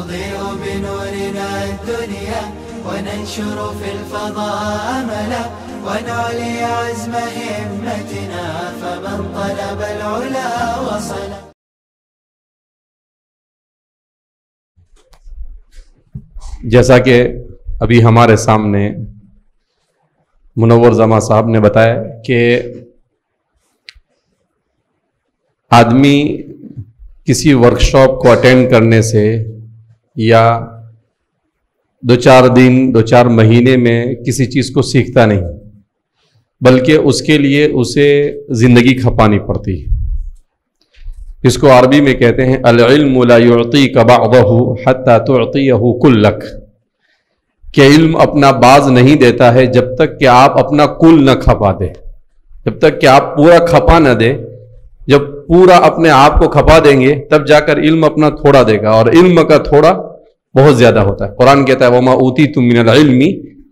نضيء بنورنا الدنيا وننشر في الفضاء أملا ونعلي عزم همتنا فمن طلب العلا وصل. جیسا کہ ابھی ہمارے سامنے منور زماں صاحب نے بتایا کہ آدمی کسی ورکشاپ کو اٹینڈ کرنے سے یا 2-4 دن 2-4 مہینے میں کسی چیز کو سیکھتا نہیں، بلکہ اس کے لیے اسے زندگی کھپانی پڑتی ہے. اس کو عربی میں کہتے ہیں العلم لا يعطيك بعضه حتى تعطيه كلك، کہ علم اپنا بعض نہیں دیتا ہے جب تک کہ آپ اپنا کل نہ کھپا دے، جب تک کہ آپ پورا کھپا نہ دے. جب پورا اپنے آپ کو کھپا دیں گے تب جا کر علم اپنا تھوڑا دے گا، اور علم کا تھوڑا بہت زیادہ ہوتا ہے. قرآن کہتا ہے وَمَا أُوتِيتُم مِّنَ الْعِلْمِ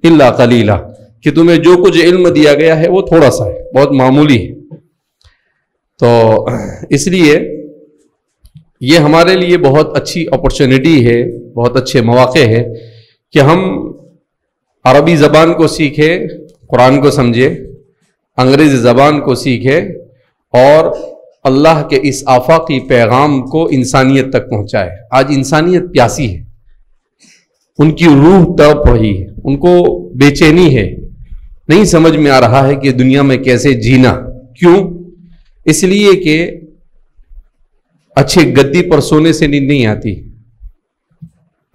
إِلَّا قَلِيلًا، کہ تمہیں جو کچھ علم دیا گیا ہے وہ تھوڑا سا ہے، بہت معمولی ہے. تو اس لیے یہ ہمارے لیے بہت اچھی اپرچونٹی ہے، بہت اچھے مواقع ہے کہ ہم عربی زبان کو سیکھیں، قرآن کو سمجھیں، انگریزی زبان کو سیکھیں، اور اللہ کے اس آفاقی پیغام کو انسانیت تک پہنچائے. آج انسانیت پیاسی ہے، ان کی روح تڑپ رہی ہے، ان کو بے چینی ہے، نہیں سمجھ میں آ رہا ہے کہ دنیا میں کیسے جینا. کیوں؟ اس لیے کہ اچھے گدی پر سونے سے نیند نہیں آتی،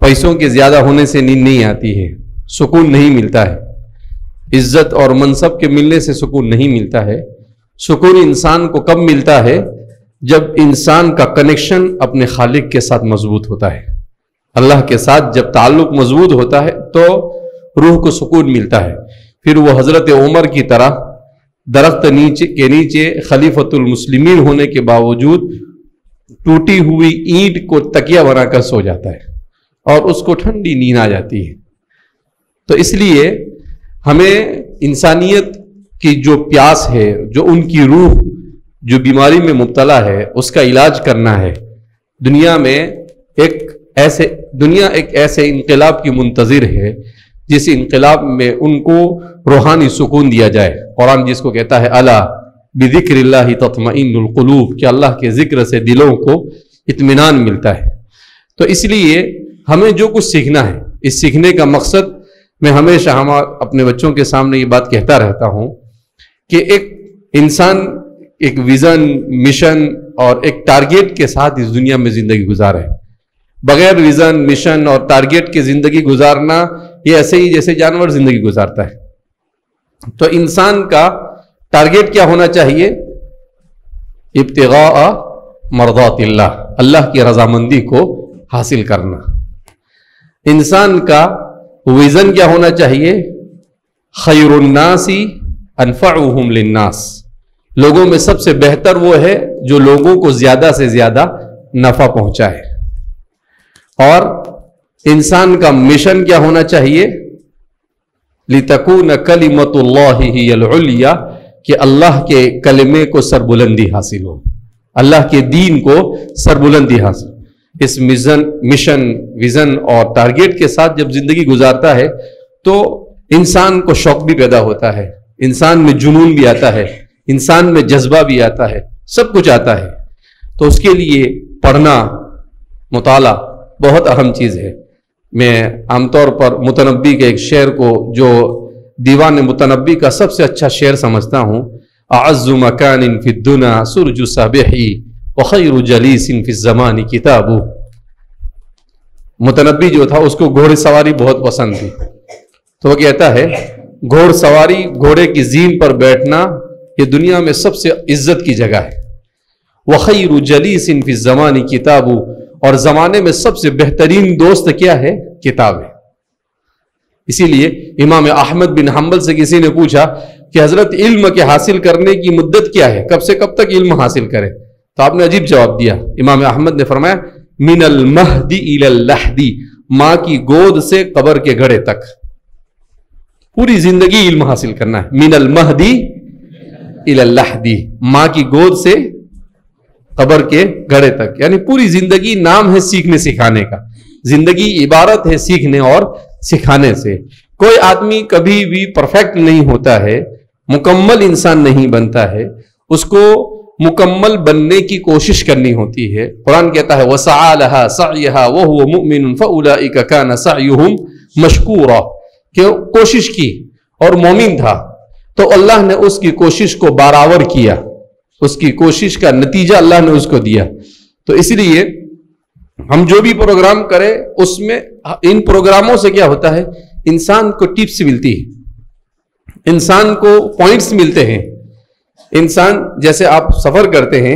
پیسوں کے زیادہ ہونے سے نیند نہیں آتی ہے، سکون نہیں ملتا ہے، عزت اور منصب کے ملنے سے سکون نہیں ملتا ہے. سکون انسان کو کب ملتا ہے؟ جب انسان کا کنیکشن اپنے خالق کے ساتھ مضبوط ہوتا ہے. اللہ کے ساتھ جب تعلق مضبوط ہوتا ہے تو روح کو سکون ملتا ہے. پھر وہ حضرت عمر کی طرح درخت کے نیچے خلیفۃ المسلمین ہونے کے باوجود ٹوٹی ہوئی اینٹ کو تکیہ بنا کر سو جاتا ہے اور اس کو ٹھنڈی نیند آ جاتی ہے. تو اس لیے ہمیں انسانیت کی جو پیاس ہے، جو ان کی روح جو بیماری میں مبتلا ہے، اس کا علاج کرنا ہے. دنیا ایک ایسے انقلاب کی منتظر ہے جس انقلاب میں ان کو روحانی سکون دیا جائے. قرآن جس کو کہتا ہے الا بذکر اللہ تطمئن القلوب، کہ اللہ کے ذکر سے دلوں کو اطمینان ملتا ہے. تو اس لیے ہمیں جو کچھ سیکھنا ہے، اس سیکھنے کا مقصد میں ہمیشہ اپنے بچوں کے سامنے یہ بات کہتا رہتا ہوں کہ ایک انسان ایک ویژن، مشن اور ایک ٹارگیٹ کے ساتھ اس دنیا میں زندگی گزارے. بغیر ویژن، مشن اور ٹارگیٹ کے زندگی گزارنا یہ ایسے ہی جیسے جانور زندگی گزارتا ہے. تو انسان کا ٹارگیٹ کیا ہونا چاہیے؟ ابتغاء مرضات اللہ، اللہ کی رضامندی کو حاصل کرنا. انسان کا ویژن کیا ہونا چاہیے؟ خیر الناس انفعهم للناس، لوگوں میں سب سے بہتر وہ ہے جو لوگوں کو زیادہ سے زیادہ نفع پہنچائے. اور انسان کا مشن کیا ہونا چاہیے؟ لتکون کلمۃ اللہ ہی العلیٰ، کہ اللہ کے کلمے کو سربلندی حاصل ہو، اللہ کے دین کو سربلندی حاصل. اس مشن، ویژن اور ٹارگیٹ کے ساتھ جب زندگی گزارتا ہے تو انسان کو شوق بھی پیدا ہوتا ہے، انسان میں جنون بھی آتا ہے، انسان میں جذبہ بھی آتا ہے، سب کچھ آتا ہے. تو اس کے لیے پڑھنا، مطالعہ بہت اہم چیز ہے. میں عام طور پر متنبی کے ایک شعر کو، جو دیوان متنبی کا سب سے اچھا شعر سمجھتا ہوں، اعز مکان فی الدنا سرج صبحی وخیر جلیس فی الزمان کتاب. متنبی جو تھا اس کو گھوڑے سواری بہت پسند تھی، تو وہ کہتا ہے گھوڑ سواری، گھوڑے کی زین پر بیٹھنا یہ دنیا میں سب سے عزت کی جگہ ہے. وخیر جلیس فی الزمان کتاب، اور زمانے میں سب سے بہترین دوست کیا ہے؟ کتاب ہے. اسی لیے امام احمد بن حنبل سے کسی نے پوچھا کہ حضرت علم کے حاصل کرنے کی مدت کیا ہے، کب سے کب تک علم حاصل کرے؟ تو آپ نے عجیب جواب دیا. امام احمد نے فرمایا من المہدی الی اللحدی، ماں کی گود سے قبر کے گڑھے تک، پوری زندگی علم حاصل کرنا ہے. من المہدی الی اللحدی، ماں کی گود سے قبر کے گڑھے تک، یعنی پوری زندگی نام ہے سیکھنے سکھانے کا. زندگی عبارت ہے سیکھنے اور سکھانے سے. کوئی آدمی کبھی بھی پرفیکٹ نہیں ہوتا ہے, مکمل انسان نہیں بنتا ہے, اس کو مکمل بننے کی کوشش کرنی ہوتی ہے. قرآن کہتا ہے وَسَعَى لَهَا سَعْيَهَا وَهُوَ مُؤْمِنٌ فَأُولَئِكَ كَانَ سَعْيُهُمْ مَشْكُورًا, کہ کوشش کی اور مومن تھا تو اللہ نے اس کی کوشش کو برابر کیا, اس کی کوشش کا نتیجہ اللہ نے اس کو دیا. تو اس لیے ہم جو بھی پروگرام کریں اس میں ان پروگراموں سے کیا ہوتا ہے, انسان کو ٹپس ملتی ہے, انسان کو پوائنٹس ملتے ہیں. انسان جیسے آپ سفر کرتے ہیں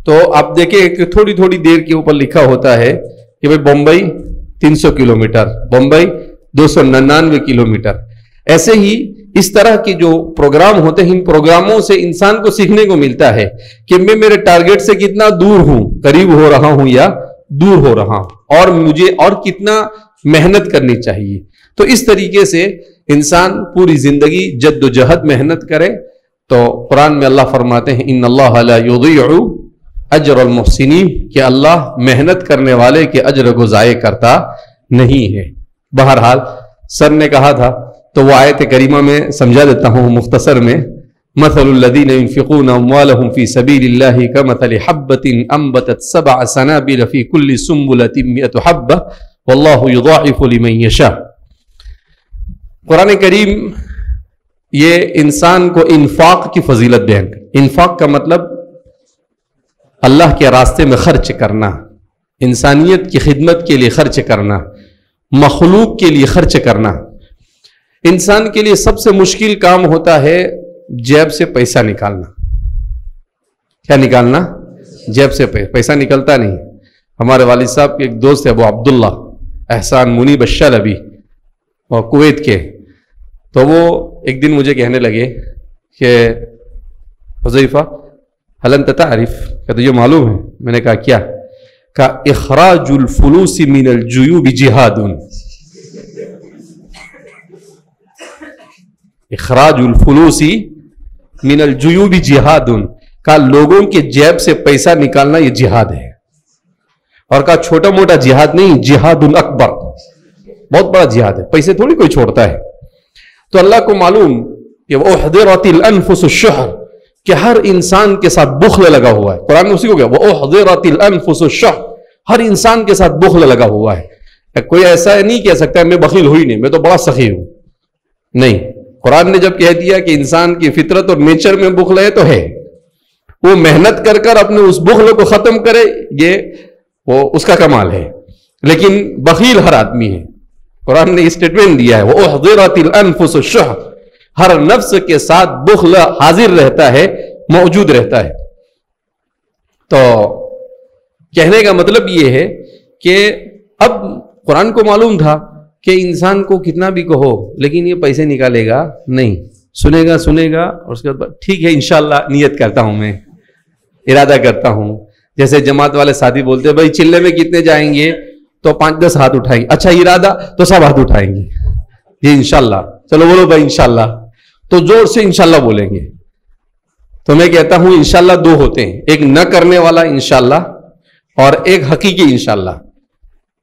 تو آپ دیکھیں کہ تھوڑی تھوڑی دیر کے اوپر لکھا ہوتا ہے کہ بھائی بمبئی 300 کلومیٹر, بمبئی 299 کلومیٹر. ایسے ہی اس طرح کے جو پروگرام ہوتے ہیں, ان پروگراموں سے انسان کو سیکھنے کو ملتا ہے کہ میں میرے ٹارگٹ سے کتنا دور ہوں, قریب ہو رہا ہوں یا دور ہو رہا ہوں, اور مجھے اور کتنا محنت کرنی چاہیے. تو اس طریقے سے انسان پوری زندگی جد و جہد محنت کرے. تو قرآن میں اللہ فرماتے ہیں ان اللہ لا یضیع اجر المحسنین, کہ اللہ محنت کرنے والے کے اجر کو ضائع کرتا نہیں ہے. بہرحال سر نے کہا تھا تو وہ آیت کریمہ میں سمجھا دیتا ہوں مختصر میں. مثل الذین ينفقون اموالهم في سبيل الله كمثل حبة انبتت 7 سنابل في كل سنبلة 100 حبة والله يضاعف لمن يشاء. قرآن کریم یہ انسان کو انفاق کی فضیلت بیان کرے. انفاق کا مطلب اللہ کے راستے میں خرچ کرنا, انسانیت کی خدمت کے لیے خرچ کرنا, مخلوق کے لیے خرچ کرنا. انسان کے لیے سب سے مشکل کام ہوتا ہے جیب سے پیسہ نکالنا. کیا نکالنا؟ جیب سے پیسہ نکلتا نہیں. ہمارے والد صاحب کے ایک دوست ہے ابو عبداللہ احسان منیب الشلبی اور کویت کے, تو وہ ایک دن مجھے کہنے لگے کہ حذیفہ هل انت تعرف, کہ تجھے معلوم ہے؟ میں نے کہا کیا؟ کہ اخراج الفلوس من الجیوب جہاد. اخراج الفلوس من الجیوب جہاد, کا لوگوں کے جیب سے پیسہ نکالنا یہ جہاد ہے. اور کہا چھوٹا موٹا جہاد نہیں, جہاد الاکبر, بہت بڑا جہاد ہے, پیسے تھوڑی کوئی چھوڑتا ہے. تو اللہ کو معلوم کہ وَأُحْضِرَتِ الْأَنفُسُ الشُّحَّ, کہ ہر انسان کے ساتھ بخل لگا ہوا ہے. قرآن نے اسی کو کہا وَأُحْضِرَتِ الْأَنفُسُ الشُّحَّ, ہر انسان کے ساتھ بخل لگا ہوا ہے. کوئی ایسا نہیں کہہ سکتا ہے میں بخیل ہوئی نہیں, میں تو بڑا سخی ہوں. نہیں, قرآن نے جب کہہ دیا کہ انسان کی فطرت اور نیچر میں بخل ہے تو ہے, وہ محنت کر کر اپنے اس بخل کو ختم کرے, یہ وہ اس کا کمال ہے. لیکن بخیل ہر آدمی ہے. قرآن نے اسٹیٹمنٹ دیا ہے وَأُحْضِرَتِ الْأَنفُسُ الشُّحَّ, ہر نفس کے ساتھ بخل حاضر رہتا ہے, موجود رہتا ہے. تو کہنے کا مطلب یہ ہے کہ اب قرآن کو معلوم تھا کہ انسان کو کتنا بھی کہو لیکن یہ پیسے نکالے گا نہیں, سنے گا اور اس کے بعد ٹھیک ہے انشاءاللہ نیت کرتا ہوں, میں ارادہ کرتا ہوں. جیسے جماعت والے ساتھی بولتے ہیں بھائی چلے میں کتنے جائیں گے, تو 5-10 ہاتھ اٹھائیں گے. اچھا ارادہ, تو سب ہاتھ اٹھائیں گے جی انشاءاللہ. چلو بولو بھائی انشاءاللہ, تو زور سے انشاءاللہ بولیں گے. تو میں کہتا ہوں انشاءاللہ 2 ہوتے ہیں, ایک نہ کرنے والا انشاءاللہ اور ایک حقیقی انشاءاللہ.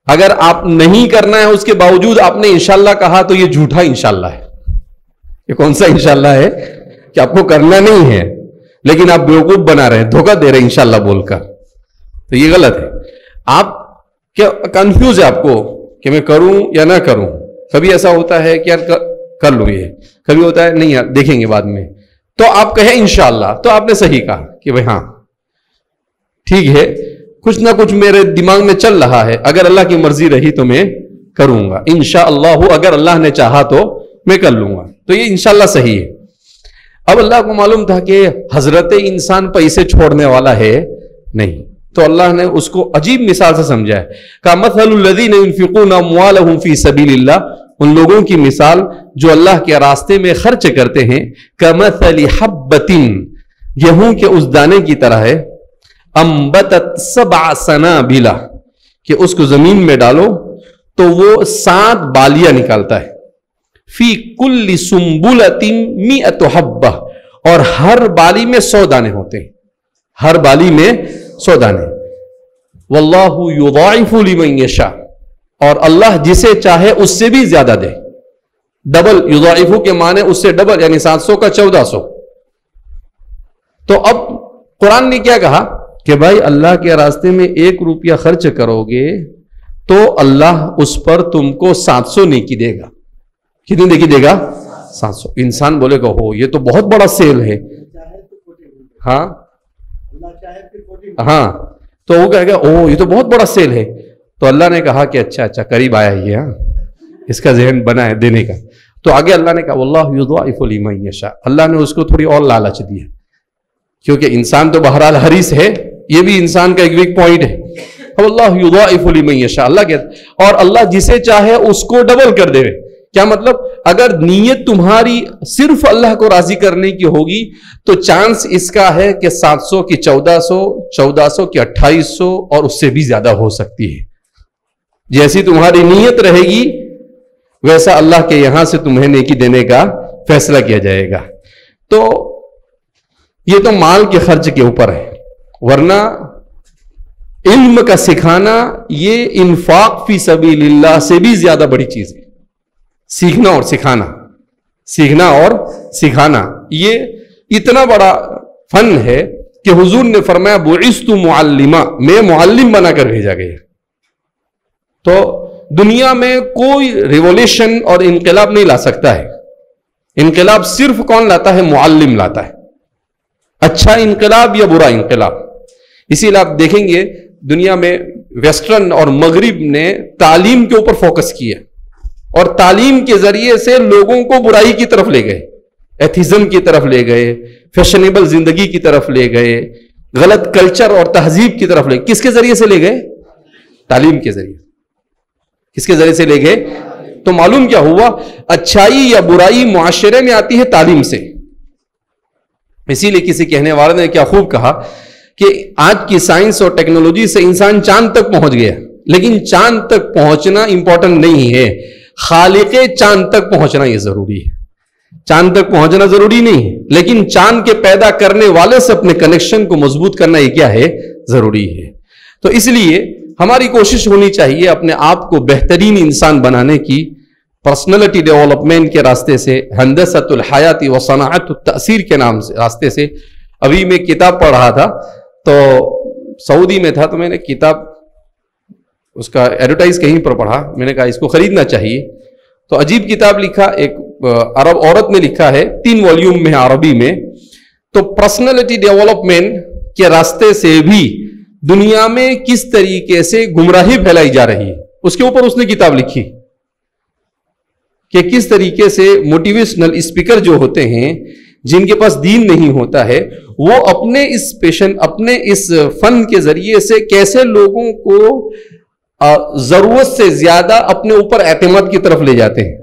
اگر آپ نہیں کرنا ہے اس کے باوجود آپ نے انشاءاللہ کہا تو یہ جھوٹا انشاءاللہ ہے. یہ کون سا انشاءاللہ ہے کہ آپ کو کرنا نہیں ہے لیکن آپ بیوقوف بنا رہے ہیں, دھوکہ دے رہے ہیں انشاءاللہ بول کر, تو یہ غلط ہے. آپ کیا کنفیوز ہے آپ کو کہ میں کروں یا نہ کروں. کبھی ایسا ہوتا ہے کہ یار کر لوں, یہ کبھی ہوتا ہے نہیں یار دیکھیں گے بعد میں, تو آپ کہیں انشاءاللہ, تو آپ نے صحیح کہا کہ بھائی ہاں ٹھیک ہے کچھ نہ کچھ میرے دماغ میں چل رہا ہے, اگر اللہ کی مرضی رہی تو میں کروں گا انشاءاللہ, اگر اللہ نے چاہا تو میں کر لوں گا. تو یہ انشاءاللہ صحیح ہے. اب اللہ کو معلوم تھا کہ حضرت انسان پیسے چھوڑنے والا ہے نہیں, تو اللہ نے اس کو عجیب مثال سے سمجھا ہے. کہ مثل الذین ينفقون اموالهم فی سبیل اللہ, ان لوگوں کی مثال جو اللہ کے راستے میں خرچ کرتے ہیں, کمثل حبۃ, گیہوں کے اس دانے کی طرح ہے, انبتت 7 سنابل, کہ اس کو زمین میں ڈالو تو وہ 7 بالیاں نکالتا ہے. فی کل سنبلۃ 100 حبہ, اور ہر بالی میں 100 دانے ہوتے ہیں, ہر بالی میں 100 دانے. واللہ یضاعف لمن یشاء, اور اللہ جسے چاہے اس سے بھی زیادہ دے. ڈبل یضاعفو کے معنی اس سے ڈبل، یعنی 700 کا 1400. تو اب قرآن نے کیا کہا کہ بھائی اللہ کے راستے میں 1 روپیہ خرچ کرو گے تو اللہ اس پر تم کو 700 نیکی دے گا. کتنی نیکی دے گا؟ 700. انسان بولے گا ہو یہ تو بہت بڑا سیل ہے. ہاں ہاں، تو وہ کہے گا او یہ تو بہت بڑا سیل ہے. تو اللہ نے کہا کہ اچھا قریب آیا یہ، ہاں اس کا ذہن بنا ہے دینے کا. تو آگے اللہ نے کہا واللہ یضاعف لمن یشاء، اللہ نے اس کو تھوڑی اور لالچ دی ہے، کیونکہ انسان تو بہرحال حریص ہے، یہ بھی انسان کا ایک ویک پوائنٹ ہے. واللہ یضاعف لمن یشاء، اللہ کہتا اور اللہ جسے چاہے اس کو ڈبل کر دے. کیا مطلب؟ اگر نیت تمہاری صرف اللہ کو راضی کرنے کی ہوگی تو چانس اس کا ہے کہ 700 کی 1400، 1400 کی 2800 اور اس سے بھی زیادہ ہو سکتی ہے. جیسی تمہاری نیت رہے گی ویسا اللہ کے یہاں سے تمہیں نیکی دینے کا فیصلہ کیا جائے گا. تو یہ تو مال کے خرچ کے اوپر ہے، ورنہ علم کا سکھانا یہ انفاق فی سبیل اللہ سے بھی زیادہ بڑی چیز ہے. سیکھنا اور سکھانا، سیکھنا اور سکھانا یہ اتنا بڑا فن ہے کہ حضور نے فرمایا بعثت معلما، میں معلم بنا کر بھیجا گیا. تو دنیا میں کوئی ریولیوشن اور انقلاب نہیں لا سکتا ہے. انقلاب صرف کون لاتا ہے؟ معلم لاتا ہے. اچھا انقلاب یا برا انقلاب. اسی لیے آپ دیکھیں گے دنیا میں ویسٹرن اور مغرب نے تعلیم کے اوپر فوکس کیا اور تعلیم کے ذریعے سے لوگوں کو برائی کی طرف لے گئے، ایتھیزم کی طرف لے گئے، فیشنیبل زندگی کی طرف لے گئے، غلط کلچر اور تہذیب کی طرف لے گئے. کس کے ذریعے سے لے گئے؟ تعلیم کے ذریعے. کس کے ذریعے سے لے گئے؟ تو معلوم کیا ہوا؟ اچھائی یا برائی معاشرے میں آتی ہے تعلیم سے. اسی لیے کسی کہنے والے نے کیا خوب کہا کہ آج کی سائنس اور ٹیکنالوجی سے انسان چاند تک پہنچ گیا، لیکن چاند تک پہنچنا امپورٹنٹ نہیں ہے، خالق چاند تک پہنچنا یہ ضروری ہے. چاند تک پہنچنا ضروری نہیں ہے، لیکن چاند کے پیدا کرنے والے سے اپنے کنیکشن کو مضبوط کرنا یہ کیا ہے؟ ضروری ہے. تو اس لیے ہماری کوشش ہونی چاہیے اپنے آپ کو بہترین انسان بنانے کی، پرسنالٹی ڈیولپمنٹ کے راستے سے، ہندسۃ الحیات و صناعت التأثیر کے نام سے راستے سے. ابھی میں کتاب پڑھ رہا تھا تو سعودی میں تھا، تو میں نے کتاب اس کا ایڈورٹائز کہیں پر پڑھا، میں نے کہا اس کو خریدنا چاہیے. تو عجیب کتاب لکھا، ایک عرب عورت نے لکھا ہے، 3 والیوم میں عربی میں. تو پرسنالٹی ڈیولپمنٹ کے راستے سے بھی دنیا میں کس طریقے سے گمراہی پھیلائی جا رہی ہے اس کے اوپر اس نے کتاب لکھی کہ کس طریقے سے موٹیویشنل اسپیکر جو ہوتے ہیں جن کے پاس دین نہیں ہوتا ہے وہ اپنے اس پیشن، اپنے اس فن کے ذریعے سے کیسے لوگوں کو ضرورت سے زیادہ اپنے اوپر اعتماد کی طرف لے جاتے ہیں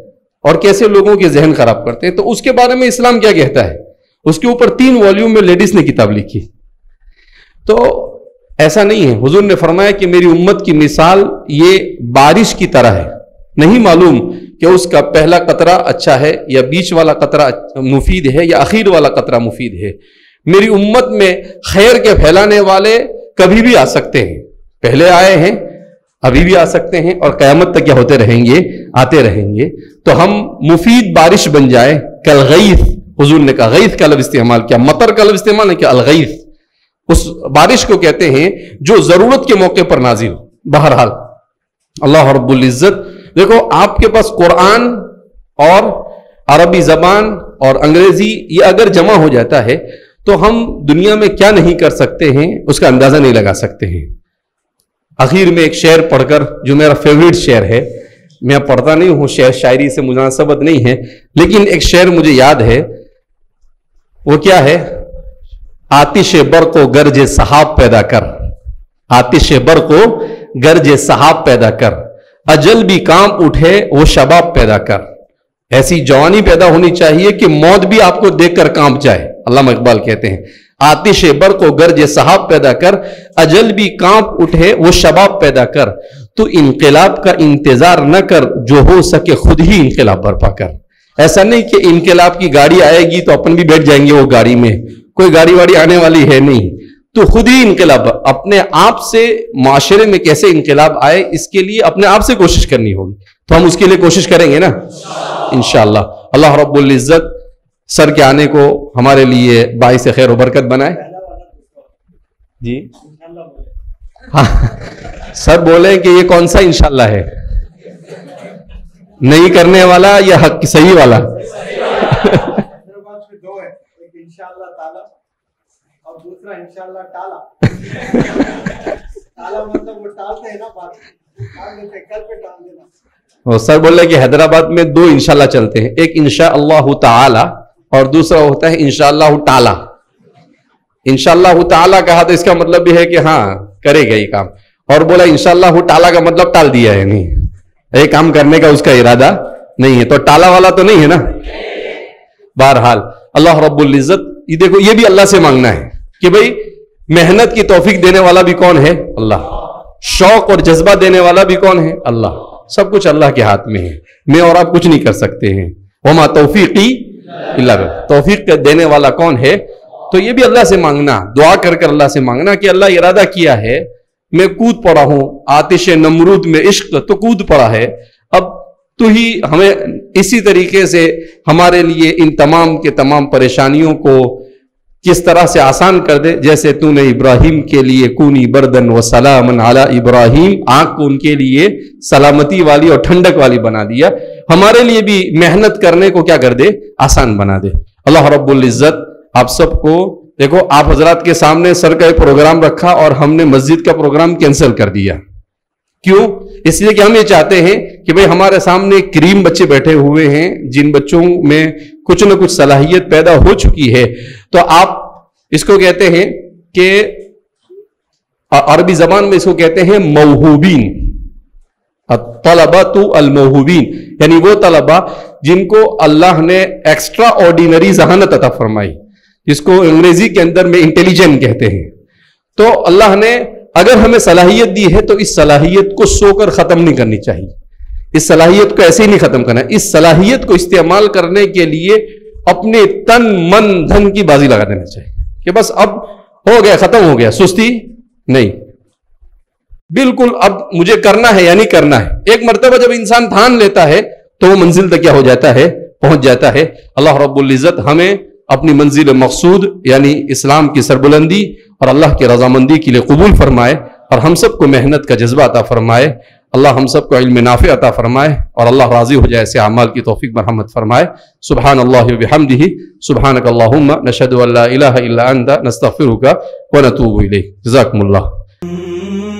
اور کیسے لوگوں کے ذہن خراب کرتے ہیں. تو اس کے بارے میں اسلام کیا کہتا ہے؟ اس کے اوپر 3 والیوم میں لیڈیز نے کتاب لکھی. تو ایسا نہیں ہے. حضور نے فرمایا کہ میری امت کی مثال یہ بارش کی طرح ہے، نہیں معلوم کہ اس کا پہلا قطرہ اچھا ہے یا بیچ والا قطرہ مفید ہے یا اخیر والا قطرہ مفید ہے. میری امت میں خیر کے پھیلانے والے کبھی بھی آ سکتے ہیں، پہلے آئے ہیں، ابھی بھی آ سکتے ہیں اور قیامت تک کیا ہوتے رہیں گے؟ آتے رہیں گے. تو ہم مفید بارش بن جائے. کالغیث، حضور نے کہا غیث کا لفظ استعمال کیا، مطر کا لفظ استعمال نہیں کیا، الغیث. اس بارش کو کہتے ہیں جو ضرورت کے موقع پر نازل ہو. بہرحال اللہ رب العزت، دیکھو آپ کے پاس قرآن اور عربی زبان اور انگریزی یہ اگر جمع ہو جاتا ہے تو ہم دنیا میں کیا نہیں کر سکتے ہیں اس کا اندازہ نہیں لگا سکتے ہیں. اخیر میں ایک شعر پڑھ کر، جو میرا فیوریٹ شعر ہے، میں پڑھتا نہیں ہوں، شعر شاعری سے مناسبت نہیں ہے، لیکن ایک شعر مجھے یاد ہے. وہ کیا ہے؟ آتش برق و گرج سحاب پیدا کر، آتش برق و گرج سحاب پیدا کر، اجل بھی کام اٹھے وہ شباب پیدا کر. ایسی جوانی پیدا ہونی چاہیے کہ موت بھی آپ کو دیکھ کر کانپ جائے. علامہ اقبال کہتے ہیں آتش برق و گرج سحاب پیدا کر، اجل بھی کانپ اٹھے وہ شباب پیدا کر. تو انقلاب کا انتظار نہ کر، جو ہو سکے خود ہی انقلاب برپا کر. ایسا نہیں کہ انقلاب کی گاڑی آئے گی تو اپن بھی بیٹھ جائیں گے وہ گاڑی میں، کوئی گاڑی واڑی آنے والی ہے نہیں. تو خود ہی انقلاب اپنے آپ سے معاشرے میں کیسے انقلاب آئے اس کے لیے اپنے آپ سے کوشش کرنی ہوگی. تو ہم اس کے لیے کوشش کریں گے نا انشاءاللہ. اللہ رب العزت سر کے آنے کو ہمارے لیے باعث خیر و برکت بنائے. جی ہاں سر بولے کہ یہ کون سا انشاءاللہ ہے, نہیں کرنے والا یا حق صحیح والا؟ دو ہے, ایک انشاءاللہ تعالی اور دوسرا انشاءاللہ ٹالا. ٹالا مطلب وہ ٹالتے ہیں نا بات, ٹال دیتے کل پہ ٹال دینا. اور سر بول رہے کہ حیدرآباد میں دو انشاءاللہ چلتے ہیں, ایک انشاءاللہ تعالی اور دوسرا ہوتا ہے انشاءاللہ ٹالا. انشاءاللہ تعالی کہا تو اس کا مطلب بھی ہے کہ ہاں کرے گا یہ کام, اور بولا انشاءاللہ ٹالا کا مطلب ٹال دیا ہے, نہیں یہ کام کرنے کا اس کا ارادہ نہیں ہے. تو ٹالا والا تو نہیں ہے نا. بہرحال اللہ رب العزت یہ دیکھو یہ بھی اللہ سے مانگنا ہے کہ بھئی محنت کی توفیق دینے والا بھی کون ہے؟ اللہ. شوق اور جذبہ دینے والا بھی کون ہے؟ اللہ. سب کچھ اللہ کے ہاتھ میں ہے, میں اور آپ کچھ نہیں کر سکتے ہیں. وما توفیقی الا باللہ. توفیق دینے والا کون ہے؟ تو یہ بھی اللہ سے مانگنا, دعا کر کر اللہ سے مانگنا کہ اللہ ارادہ کیا ہے, میں کود پڑا ہوں آتش نمرود میں عشق تو کود پڑا ہے, اب تو ہی ہمیں اسی طریقے سے ہمارے لیے ان تمام کے تمام پریشانیوں کو کس طرح سے آسان کر دے, جیسے تو نے ابراہیم کے لیے کونی بردن و سلام علی ابراہیم, آنکھ کو ان کے لیے سلامتی والی اور ٹھنڈک والی بنا دیا, ہمارے لیے بھی محنت کرنے کو کیا کر دے؟ آسان بنا دے. اللہ رب العزت آپ سب کو دیکھو, آپ حضرات کے سامنے سر کا ایک پروگرام رکھا اور ہم نے مسجد کا پروگرام کینسل کر دیا. کیوں؟ اس لیے کہ ہم یہ چاہتے ہیں کہ بھئی ہمارے سامنے کریم بچے بیٹھے ہوئے ہیں جن بچوں میں کچھ نہ کچھ صلاحیت پیدا ہو چکی ہے. تو آپ اس کو کہتے ہیں کہ عربی زبان میں اس کو کہتے ہیں موہوبین, طلبہ الموہوبین, یعنی وہ طلبہ جن کو اللہ نے ایکسٹرا آرڈینری ذہانت عطا فرمائی, جس کو انگریزی کے اندر میں انٹیلیجنٹ کہتے ہیں. تو اللہ نے اگر ہمیں صلاحیت دی ہے تو اس صلاحیت کو سو کر ختم نہیں کرنی چاہیے, اس صلاحیت کو ایسے ہی نہیں ختم کرنا, اس صلاحیت کو استعمال کرنے کے لیے اپنے تن من دھن کی بازی لگا دینا چاہیے کہ بس اب ہو گیا, ختم ہو گیا, سستی نہیں, بالکل اب مجھے کرنا ہے یعنی کرنا ہے. ایک مرتبہ جب انسان ٹھان لیتا ہے تو وہ منزل تک کیا ہو جاتا ہے؟ پہنچ جاتا ہے. اللہ رب العزت ہمیں اپنی منزل مقصود یعنی اسلام کی سربلندی اور اللہ کی رضامندی کے لیے قبول فرمائے, اور ہم سب کو محنت کا جذبہ عطا فرمائے. اللہ ہم سب کو علم نافع عطا فرمائے, اور اللہ راضی ہو جائے ایسے اعمال کی توفیق مرحمت فرمائے. سبحان اللہ وبحمدہ, سبحانک اللہم نشہد ان لا الہ الا انت نستغفرک ونتوب الیک. جزاکم اللہ.